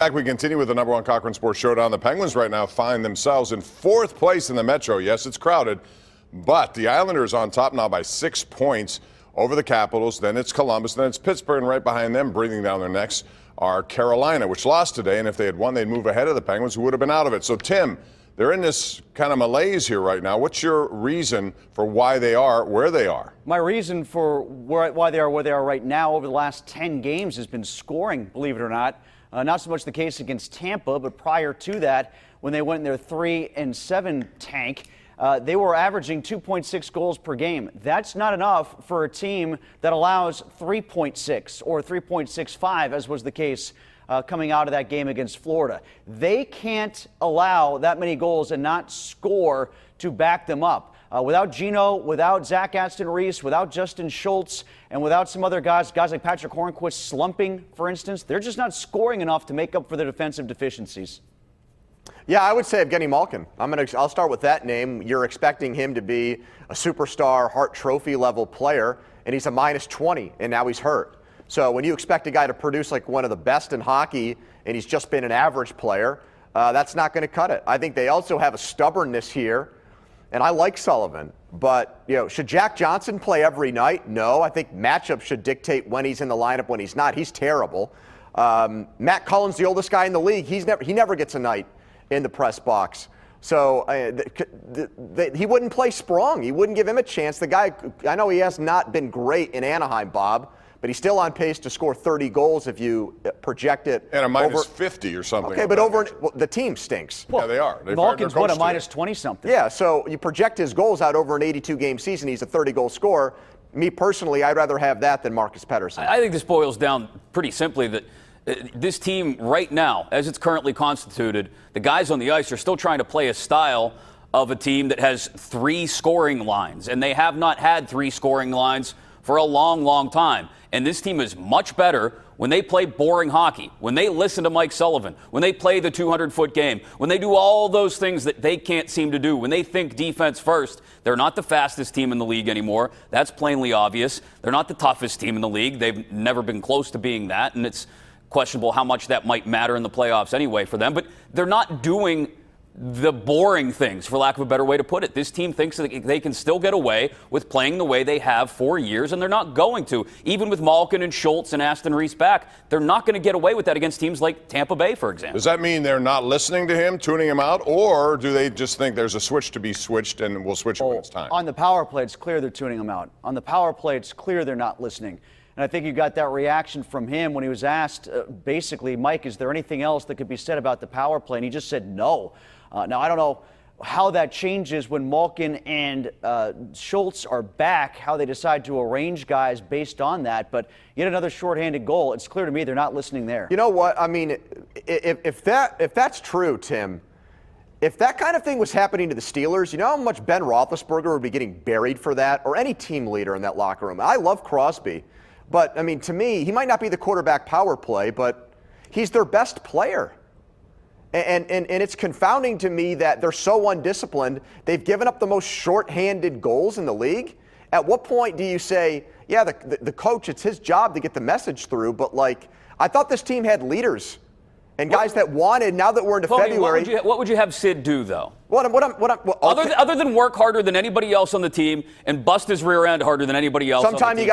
Back, we continue with the #1 Cochrane Sports Showdown. The Penguins right now find themselves in 4th place in the Metro. Yes, it's crowded, but the Islanders on top now by 6 points over the Capitals. Then it's Columbus, then it's Pittsburgh, and right behind them, breathing down their necks, are Carolina, which lost today. And if they had won, they'd move ahead of the Penguins, who would have been out of it. So, Tim, they're in this kind of malaise here right now. What's your reason for why they are where they are? My reason for why they are where they are right now over the last 10 games has been scoring, believe it or not. Not so much the case against Tampa, but prior to that, when they went in their 3-7 tank, they were averaging 2.6 goals per game. That's not enough for a team that allows 3.6 or 3.65, as was the case coming out of that game against Florida. They can't allow that many goals and not score to back them up. Without Gino, without Zach Aston-Reese, without Justin Schultz, and without some other guys like Patrick Hornquist slumping, for instance, they're just not scoring enough to make up for their defensive deficiencies. Yeah, I would say Evgeny Malkin. I'll start with that name. You're expecting him to be a superstar Hart Trophy level player, and he's a -20, and now he's hurt. So when you expect a guy to produce like one of the best in hockey, and he's just been an average player, that's not going to cut it. I think they also have a stubbornness here. And I like Sullivan, but should Jack Johnson play every night? No. I think matchups should dictate when he's in the lineup, when he's not. He's terrible. Matt Cullen's the oldest guy in the league. He never gets a night in the press box. So he wouldn't play Sprong. He wouldn't give him a chance. The guy, I know he has not been great in Anaheim, Bob, but he's still on pace to score 30 goals if you project it. And a -50 or something. Okay, but the team stinks. Well, yeah, they are. Malkin's what, a -20-something? Yeah, so you project his goals out over an 82-game season. He's a 30-goal scorer. Me personally, I'd rather have that than Marcus Pettersson. I think this boils down pretty simply that this team right now, as it's currently constituted, the guys on the ice are still trying to play a style of a team that has 3 scoring lines, and they have not had 3 scoring lines for a long, long time. And this team is much better when they play boring hockey, when they listen to Mike Sullivan, when they play the 200-foot game, when they do all those things that they can't seem to do, when they think defense first. They're not the fastest team in the league anymore. That's plainly obvious. They're not the toughest team in the league. They've never been close to being that, and it's questionable how much that might matter in the playoffs anyway for them. But they're not doing the boring things, for lack of a better way to put it. This team thinks that they can still get away with playing the way they have for years, and they're not going to. Even with Malkin and Schultz and Aston-Reese back, they're not going to get away with that against teams like Tampa Bay, for example. Does that mean they're not listening to him, tuning him out, or do they just think there's a switch to be switched and we'll switch it when it's time? On the power play, it's clear they're tuning him out. On the power play, it's clear they're not listening. And I think you got that reaction from him when he was asked, basically, Mike, is there anything else that could be said about the power play? And he just said no. Now, I don't know how that changes when Malkin and Schultz are back, how they decide to arrange guys based on that. But yet another shorthanded goal. It's clear to me they're not listening there. You know what? I mean, if that's true, Tim, if that kind of thing was happening to the Steelers, you know how much Ben Roethlisberger would be getting buried for that, or any team leader in that locker room? I love Crosby. But, I mean, to me, he might not be the quarterback power play, but he's their best player. And it's confounding to me that they're so undisciplined. They've given up the most shorthanded goals in the league. At what point do you say, yeah, the coach, it's his job to get the message through, but, like, I thought this team had leaders and guys that wanted, now that we're into February. What would you have Sid do, though? Other than work harder than anybody else on the team and bust his rear end harder than anybody else on the team. Sometimes you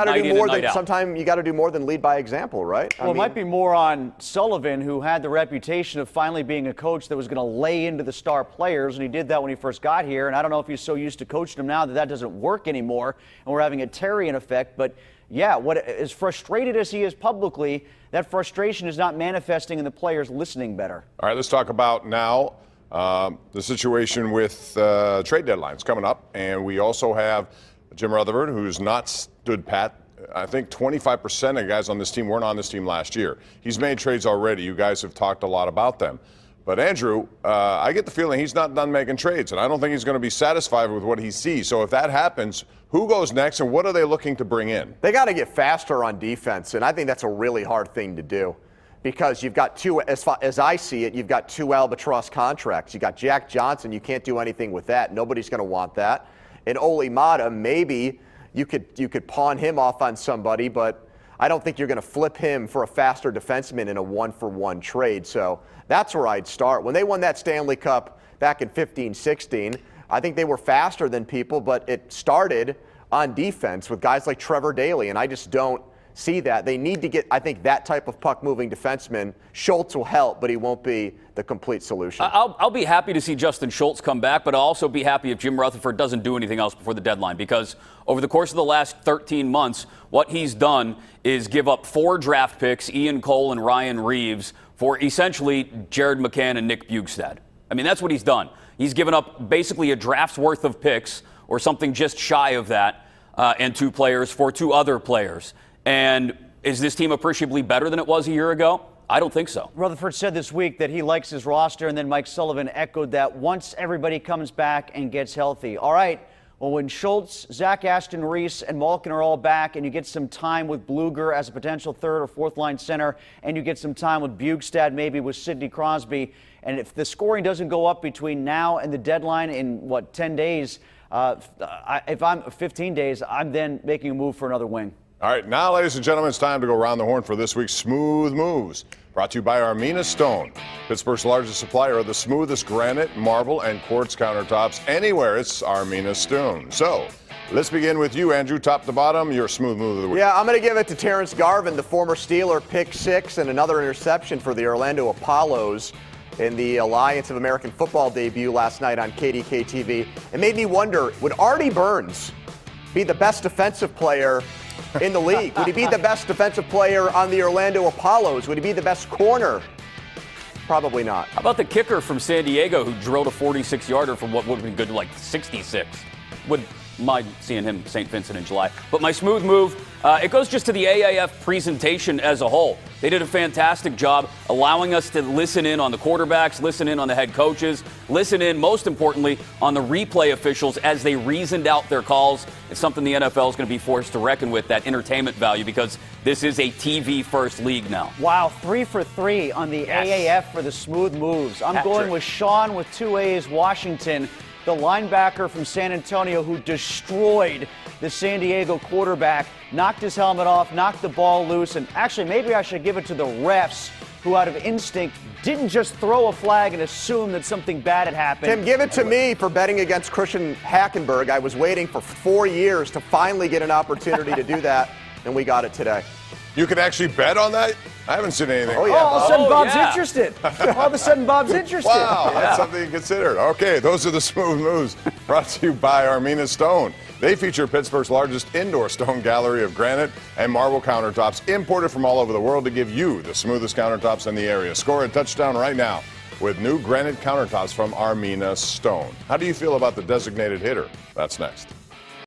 got to do more than lead by example, right? Well, it might be more on Sullivan, who had the reputation of finally being a coach that was going to lay into the star players, and he did that when he first got here. And I don't know if he's so used to coaching them now that doesn't work anymore, and we're having a Terrian effect. But yeah, as frustrated as he is publicly, that frustration is not manifesting in the players listening better. All right, let's talk about now the situation with trade deadlines coming up. And we also have Jim Rutherford, who's not stood pat. I think 25% of guys on this team weren't on this team last year. He's made trades already. You guys have talked a lot about them. But Andrew, I get the feeling he's not done making trades, and I don't think he's going to be satisfied with what he sees. So if that happens, who goes next, and what are they looking to bring in? They got to get faster on defense, and I think that's a really hard thing to do because you've got two, as I see it, you've got 2 albatross contracts. You got Jack Johnson. You can't do anything with that. Nobody's going to want that. And Ole Mata, maybe you could pawn him off on somebody, but I don't think you're going to flip him for a faster defenseman in a 1-for-1 trade. So that's where I'd start. When they won that Stanley Cup back in 15-16, I think they were faster than people, but it started on defense with guys like Trevor Daley, and I just don't see that. They need to get, I think, that type of puck-moving defenseman. Schultz will help, but he won't be the complete solution. I'll be happy to see Justin Schultz come back, but I'll also be happy if Jim Rutherford doesn't do anything else before the deadline, because over the course of the last 13 months, what he's done is give up 4 draft picks, Ian Cole and Ryan Reeves, for essentially Jared McCann and Nick Bjugstad. I mean, that's what he's done. He's given up basically a draft's worth of picks or something just shy of that and 2 players for 2 other players. And is this team appreciably better than it was a year ago? I don't think so. Rutherford said this week that he likes his roster, and then Mike Sullivan echoed that once everybody comes back and gets healthy. All right, well, when Schultz, Zach Aston Reese, and Malkin are all back, and you get some time with Bluger as a potential 3rd or 4th line center, and you get some time with Bjugstad, maybe with Sidney Crosby, and if the scoring doesn't go up between now and the deadline in, 10 days, if I'm 15 days, I'm then making a move for another wing. All right, now, ladies and gentlemen, it's time to go around the horn for this week's Smooth Moves. Brought to you by Armina Stone, Pittsburgh's largest supplier of the smoothest granite, marble, and quartz countertops anywhere. It's Armina Stone. So, let's begin with you, Andrew, top to bottom, your smooth move of the week. Yeah, I'm going to give it to Terrence Garvin, the former Steeler, pick 6 and another interception for the Orlando Apollos in the Alliance of American Football debut last night on KDK TV. It made me wonder, would Artie Burns be the best defensive player in the league? Would he be the best defensive player on the Orlando Apollos? Would he be the best corner? Probably not. How about the kicker from San Diego who drilled a 46-yarder from what would have been good, like 66? Would mind seeing him St. Vincent in July. But my smooth move, it goes just to the AAF presentation as a whole. They did a fantastic job allowing us to listen in on the quarterbacks, listen in on the head coaches, listen in, most importantly, on the replay officials as they reasoned out their calls. It's something the NFL is going to be forced to reckon with, that entertainment value, because this is a TV-first league now. Wow, 3 for 3 on the AAF for the smooth moves. I'm going with Sean with 2 A's, Washington, the linebacker from San Antonio who destroyed the San Diego quarterback, knocked his helmet off, knocked the ball loose, and actually maybe I should give it to the refs who out of instinct didn't just throw a flag and assume that something bad had happened. Tim, give it to me for betting against Christian Hackenberg. I was waiting for 4 years to finally get an opportunity to do that, and we got it today. You can actually bet on that? I haven't seen anything. Oh, yeah. All of a sudden, Bob's yeah. interested. All of a sudden, Bob's interested. Wow, that's something you considered. Okay, those are the smooth moves brought to you by Armina Stone. They feature Pittsburgh's largest indoor stone gallery of granite and marble countertops imported from all over the world to give you the smoothest countertops in the area. Score a touchdown right now with new granite countertops from Armina Stone. How do you feel about the designated hitter? That's next.